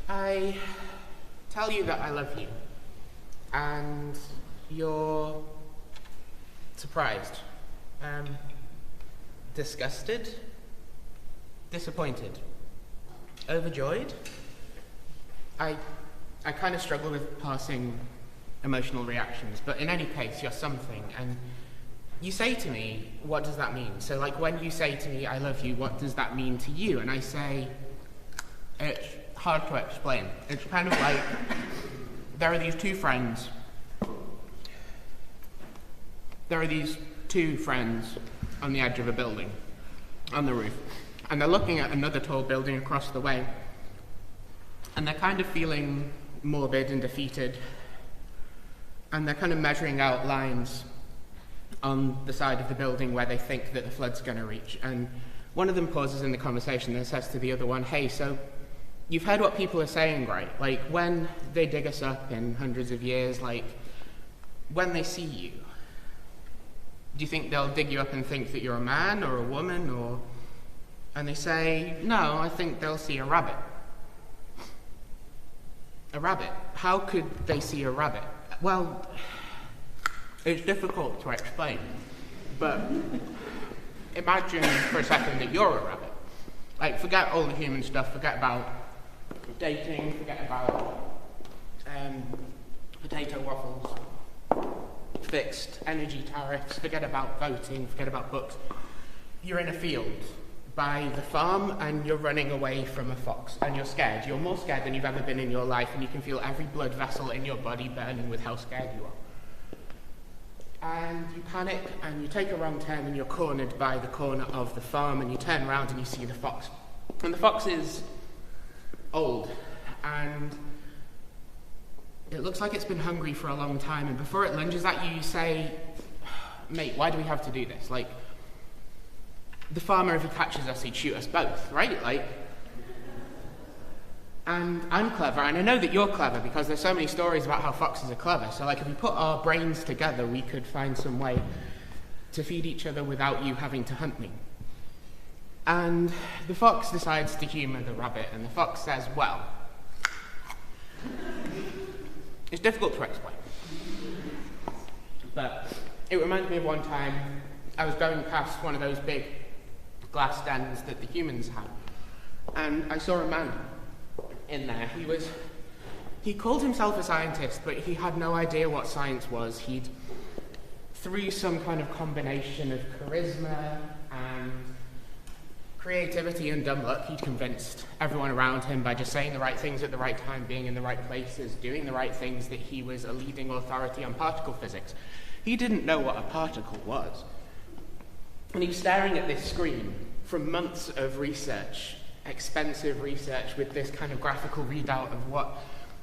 I tell you that I love you, and you're surprised, disgusted, disappointed, overjoyed. I kind of struggle with parsing emotional reactions, but in any case, you're something, and you say to me, what does that mean? So like when you say to me, I love you, what does that mean to you? And I say, it's hard to explain. It's kind of like, there are these two friends on the edge of a building, on the roof, and they're looking at another tall building across the way, and they're kind of feeling morbid and defeated, and they're kind of measuring out lines on the side of the building where they think that the flood's going to reach. And one of them pauses in the conversation and says to the other one, hey, so you've heard what people are saying, right? Like, when they dig us up in hundreds of years, like, when they see you, do you think they'll dig you up and think that you're a man or a woman, or... And they say, no, I think they'll see a rabbit. A rabbit. How could they see a rabbit? Well, it's difficult to explain, but imagine for a second that you're a rabbit. Like, forget all the human stuff, forget about dating, forget about potato waffles, fixed energy tariffs, forget about voting, forget about books. You're in a field by the farm and you're running away from a fox and you're scared. You're more scared than you've ever been in your life, and you can feel every blood vessel in your body burning with how scared you are. And you panic and you take a wrong turn and you're cornered by the corner of the farm, and you turn around and you see the fox. And the fox is old and it looks like it's been hungry for a long time, and before it lunges at you, you say, mate, why do we have to do this? Like, the farmer, if he catches us, he'd shoot us both, right? Like, and I'm clever, and I know that you're clever because there's so many stories about how foxes are clever. So like, if we put our brains together, we could find some way to feed each other without you having to hunt me. And the fox decides to humor the rabbit, and the fox says, well, it's difficult to explain, but it reminds me of one time I was going past one of those big glass dens that the humans have, and I saw a man in there. He called himself a scientist, but he had no idea what science was. He'd, through some kind of combination of charisma and creativity and dumb luck, he'd convinced everyone around him by just saying the right things at the right time, being in the right places, doing the right things, that he was a leading authority on particle physics. He didn't know what a particle was. And he was staring at this screen from months of research, expensive research, with this kind of graphical readout of what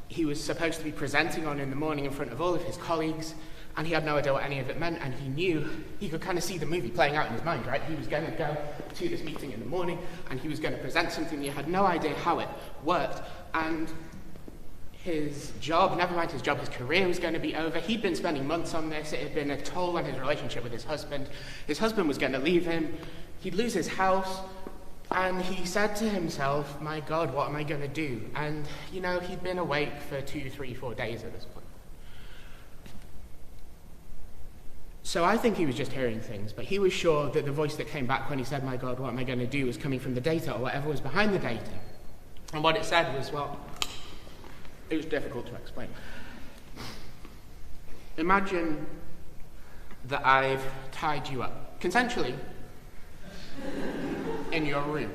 he was supposed to be presenting on in the morning in front of all of his colleagues, and he had no idea what any of it meant, and he knew, he could kind of see the movie playing out in his mind, right? He was going to go to this meeting in the morning, and he was going to present something. He had no idea how it worked, and his job, never mind his job, his career was going to be over. He'd been spending months on this. It had been a toll on his relationship with his husband. His husband was going to leave him. He'd lose his house. And he said to himself, my God, what am I going to do? And, you know, he'd been awake for 2, 3, 4 days at this point. So I think he was just hearing things, but he was sure that the voice that came back when he said, my God, what am I going to do, was coming from the data or whatever was behind the data. And what it said was, well, it was difficult to explain. Imagine that I've tied you up, consensually, in your room.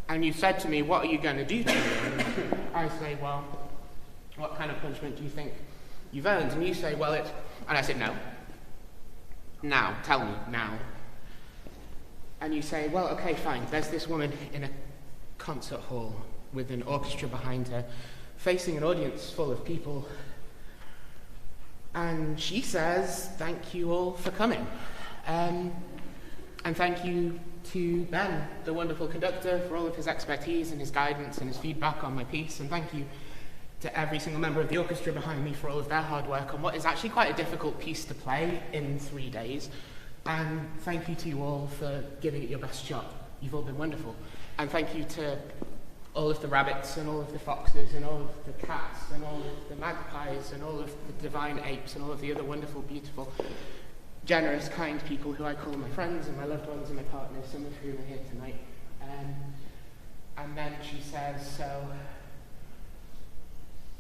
And you said to me, what are you going to do to me? And I say, well, what kind of punishment do you think you've earned? And you say, well, it's... And I said, no. Now, tell me, now. And you say, well, okay, fine. There's this woman in a concert hall with an orchestra behind her, facing an audience full of people. And she says, thank you all for coming. And thank you to Ben, the wonderful conductor, for all of his expertise and his guidance and his feedback on my piece. And thank you to every single member of the orchestra behind me for all of their hard work on what is actually quite a difficult piece to play in 3 days. And thank you to you all for giving it your best shot. you've all been wonderful. And thank you to all of the rabbits and all of the foxes and all of the cats and all of the magpies and all of the divine apes and all of the other wonderful, beautiful, generous, kind people who I call my friends and my loved ones and my partners, some of whom are here tonight. And then she says, so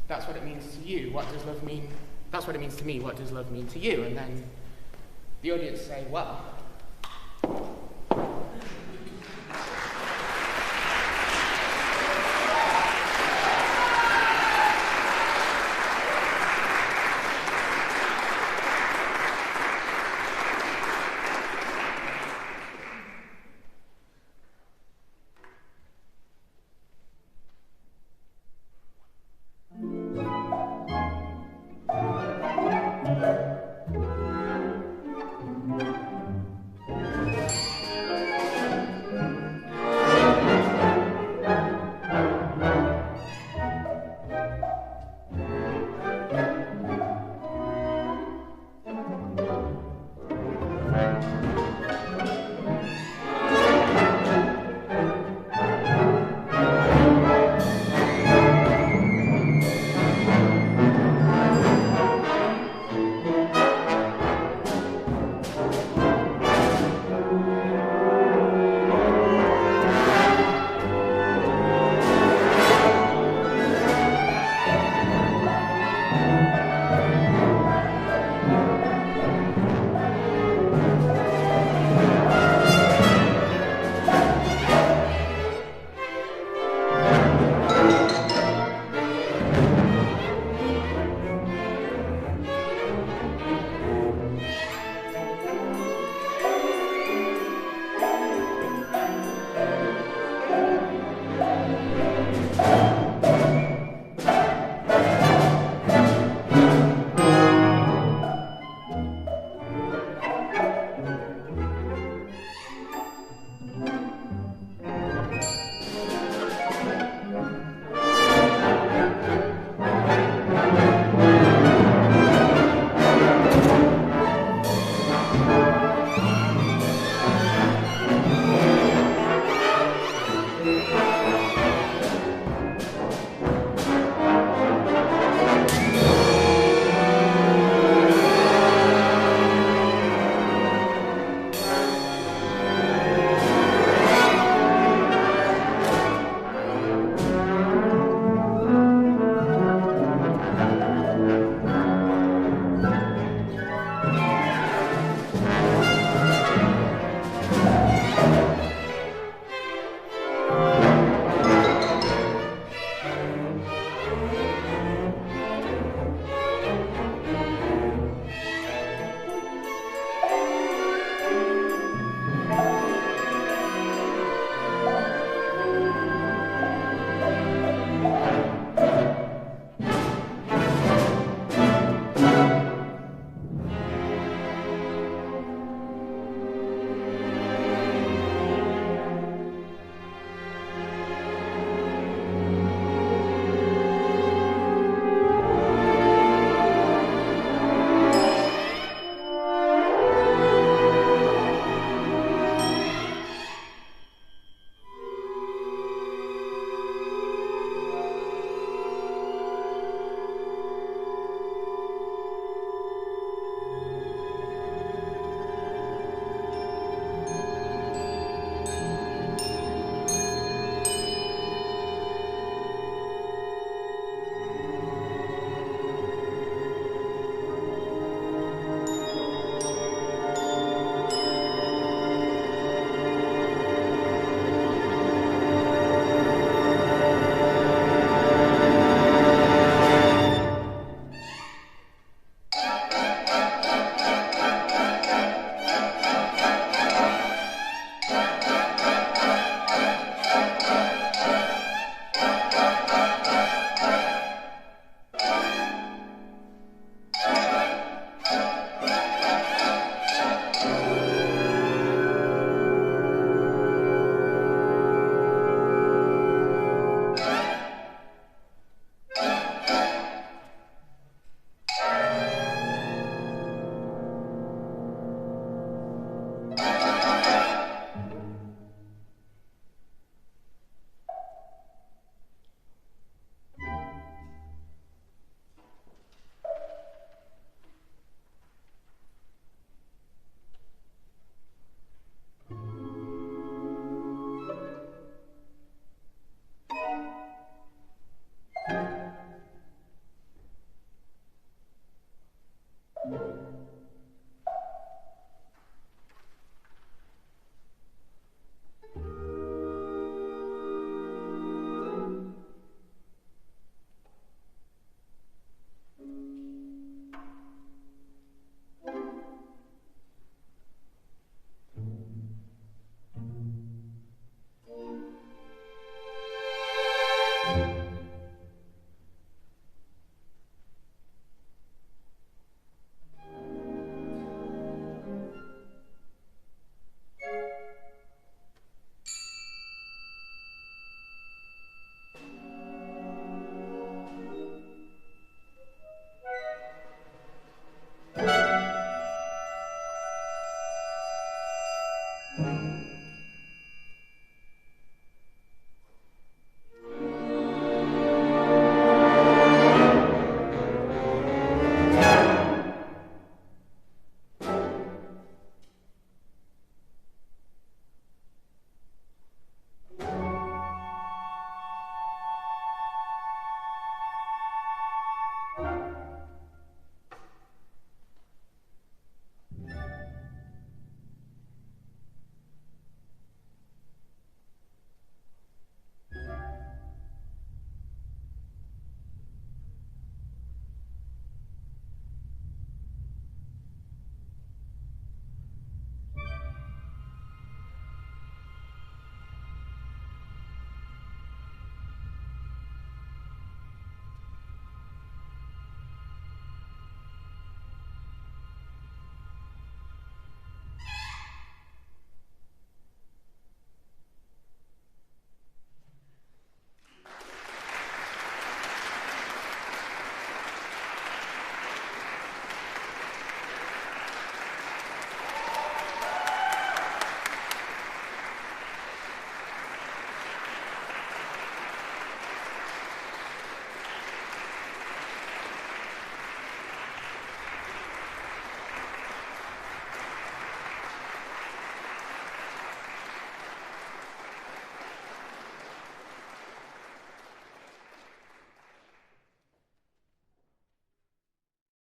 that's what it means to you. What does love mean? That's what it means to me. What does love mean to you? And then the audience say, well,